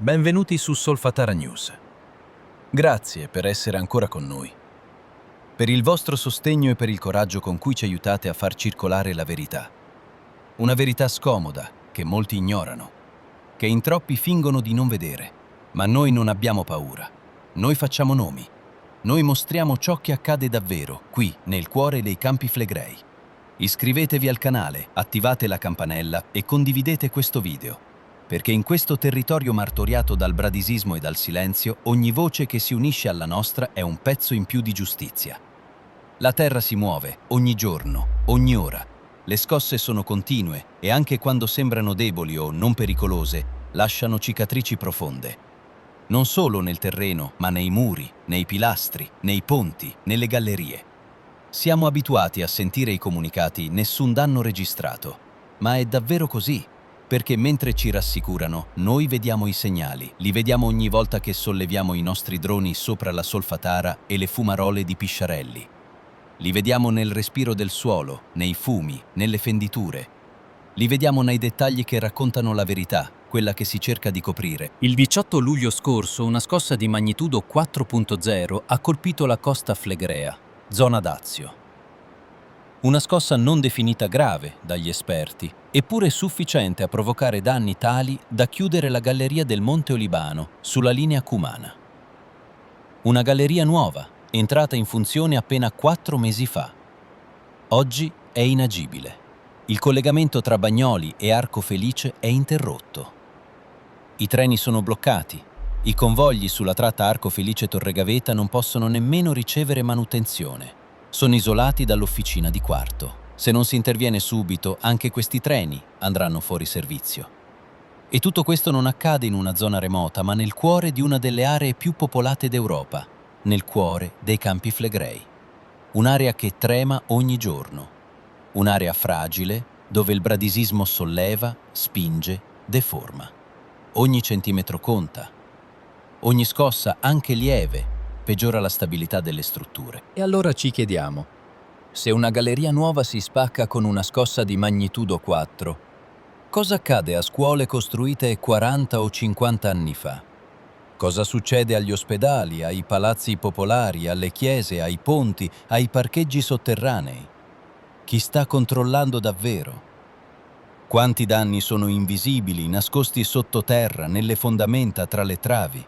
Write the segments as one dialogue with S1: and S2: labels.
S1: Benvenuti su Solfatara News. Grazie per essere ancora con noi. Per il vostro sostegno e per il coraggio con cui ci aiutate a far circolare la verità. Una verità scomoda, che molti ignorano, che in troppi fingono di non vedere. Ma noi non abbiamo paura. Noi facciamo nomi. Noi mostriamo ciò che accade davvero, qui, nel cuore dei Campi Flegrei. Iscrivetevi al canale, attivate la campanella e condividete questo video. Perché in questo territorio martoriato dal bradisismo e dal silenzio, ogni voce che si unisce alla nostra è un pezzo in più di giustizia. La terra si muove, ogni giorno, ogni ora. Le scosse sono continue e anche quando sembrano deboli o non pericolose, lasciano cicatrici profonde. Non solo nel terreno, ma nei muri, nei pilastri, nei ponti, nelle gallerie. Siamo abituati a sentire i comunicati "nessun danno registrato", ma è davvero così? Perché mentre ci rassicurano, noi vediamo i segnali, li vediamo ogni volta che solleviamo i nostri droni sopra la Solfatara e le fumarole di Pisciarelli. Li vediamo nel respiro del suolo, nei fumi, nelle fenditure. Li vediamo nei dettagli che raccontano la verità, quella che si cerca di coprire.
S2: Il 18 luglio scorso una scossa di magnitudo 4.0 ha colpito la costa flegrea, zona Dazio. Una scossa non definita grave dagli esperti, eppure sufficiente a provocare danni tali da chiudere la galleria del Monte Olibano sulla linea Cumana. Una galleria nuova, entrata in funzione appena 4 mesi fa. Oggi è inagibile. Il collegamento tra Bagnoli e Arco Felice è interrotto. I treni sono bloccati. I convogli sulla tratta Arco Felice-Torregaveta non possono nemmeno ricevere manutenzione. Sono isolati dall'officina di Quarto. Se non si interviene subito, anche questi treni andranno fuori servizio. E tutto questo non accade in una zona remota, ma nel cuore di una delle aree più popolate d'Europa, nel cuore dei Campi Flegrei. Un'area che trema ogni giorno. Un'area fragile, dove il bradisismo solleva, spinge, deforma. Ogni centimetro conta. Ogni scossa, anche lieve, peggiora la stabilità delle strutture. E allora ci chiediamo, se una galleria nuova si spacca con una scossa di magnitudo 4, cosa accade a scuole costruite 40 o 50 anni fa? Cosa succede agli ospedali, ai palazzi popolari, alle chiese, ai ponti, ai parcheggi sotterranei? Chi sta controllando davvero? Quanti danni sono invisibili, nascosti sottoterra, nelle fondamenta, tra le travi?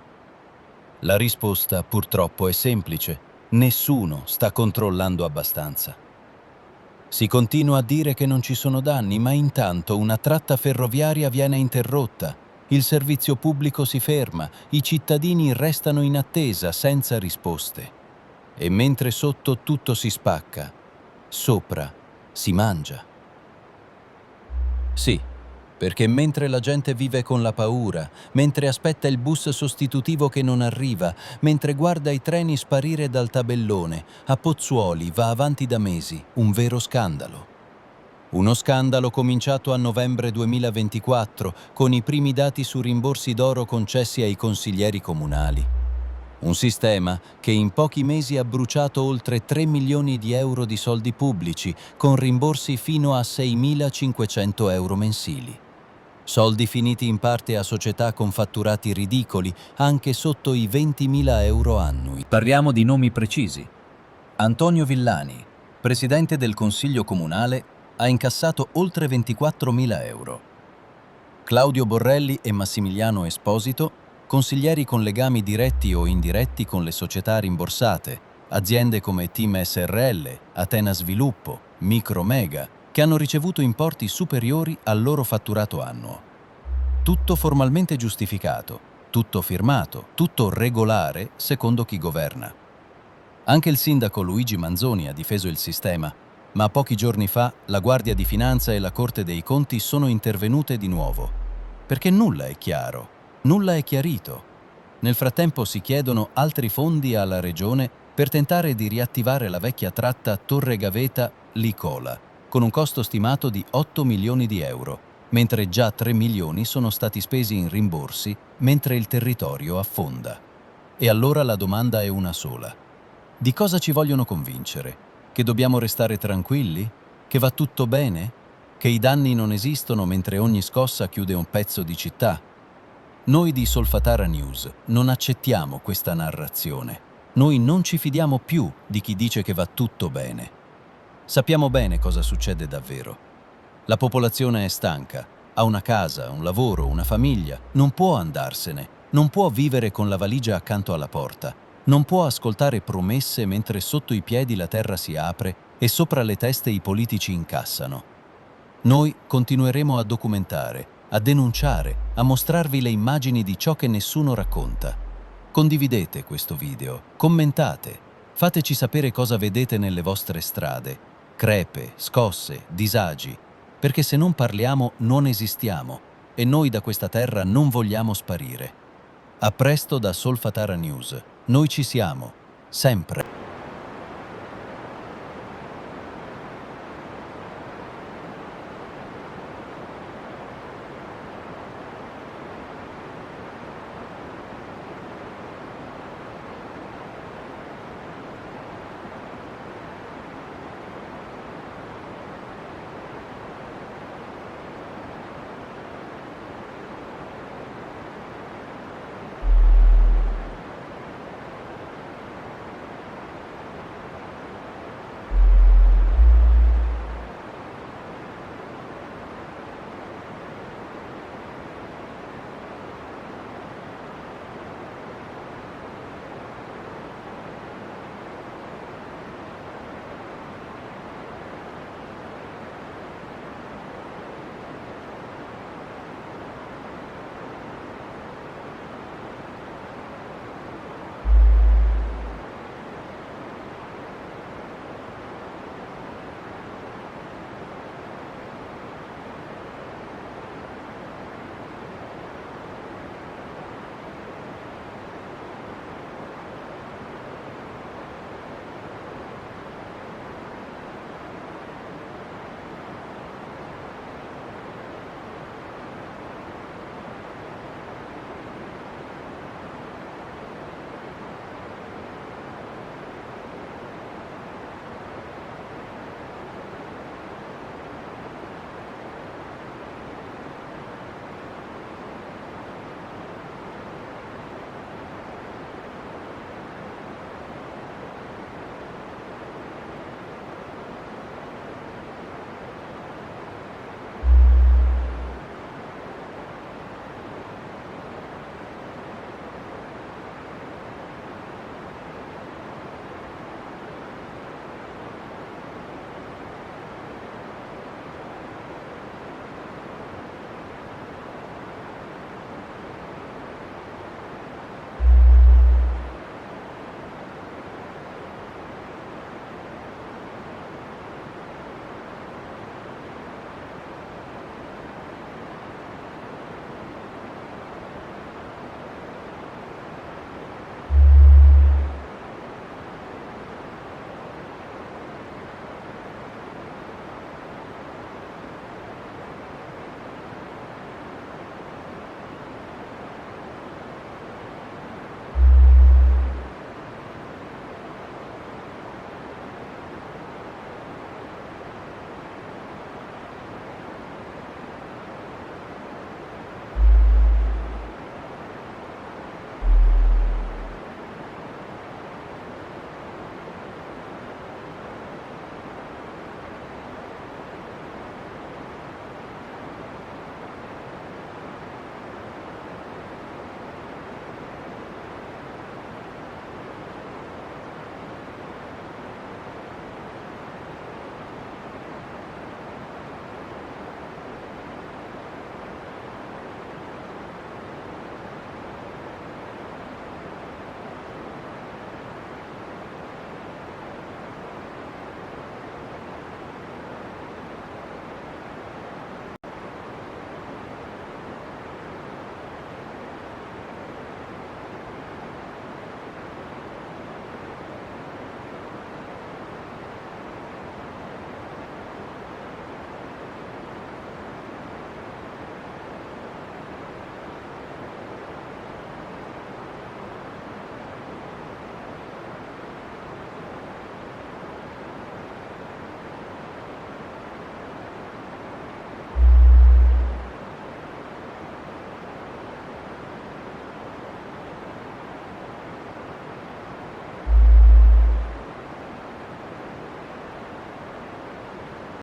S2: La risposta, purtroppo, è semplice. Nessuno sta controllando abbastanza. Si continua a dire che non ci sono danni, ma intanto una tratta ferroviaria viene interrotta, il servizio pubblico si ferma, i cittadini restano in attesa senza risposte. E mentre sotto tutto si spacca, sopra si mangia. Sì, perché mentre la gente vive con la paura, mentre aspetta il bus sostitutivo che non arriva, mentre guarda i treni sparire dal tabellone, a Pozzuoli va avanti da mesi un vero scandalo. Uno scandalo cominciato a novembre 2024 con i primi dati su rimborsi d'oro concessi ai consiglieri comunali. Un sistema che in pochi mesi ha bruciato oltre 3 milioni di euro di soldi pubblici, con rimborsi fino a 6.500 euro mensili. Soldi finiti in parte a società con fatturati ridicoli, anche sotto i 20.000 euro annui.
S1: Parliamo di nomi precisi. Antonio Villani, presidente del Consiglio Comunale, ha incassato oltre 24.000 euro. Claudio Borrelli e Massimiliano Esposito, consiglieri con legami diretti o indiretti con le società rimborsate, aziende come Team SRL, Atena Sviluppo, Micromega, che hanno ricevuto importi superiori al loro fatturato annuo. Tutto formalmente giustificato, tutto firmato, tutto regolare secondo chi governa. Anche il sindaco Luigi Manzoni ha difeso il sistema, ma pochi giorni fa la Guardia di Finanza e la Corte dei Conti sono intervenute di nuovo, perché nulla è chiaro. Nulla è chiarito. Nel frattempo si chiedono altri fondi alla Regione per tentare di riattivare la vecchia tratta Torregaveta-Licola, con un costo stimato di 8 milioni di euro, mentre già 3 milioni sono stati spesi in rimborsi mentre il territorio affonda. E allora la domanda è una sola. Di cosa ci vogliono convincere? Che dobbiamo restare tranquilli? Che va tutto bene? Che i danni non esistono mentre ogni scossa chiude un pezzo di città?
S2: Noi di Solfatara News non accettiamo questa narrazione. Noi non ci fidiamo più di chi dice che va tutto bene. Sappiamo bene cosa succede davvero. La popolazione è stanca, ha una casa, un lavoro, una famiglia, non può andarsene, non può vivere con la valigia accanto alla porta, non può ascoltare promesse mentre sotto i piedi la terra si apre e sopra le teste i politici incassano. Noi continueremo a documentare, a denunciare, a mostrarvi le immagini di ciò che nessuno racconta. Condividete questo video, commentate, fateci sapere cosa vedete nelle vostre strade, crepe, scosse, disagi, perché se non parliamo non esistiamo e noi da questa terra non vogliamo sparire. A presto da Solfatara News. Noi ci siamo, sempre.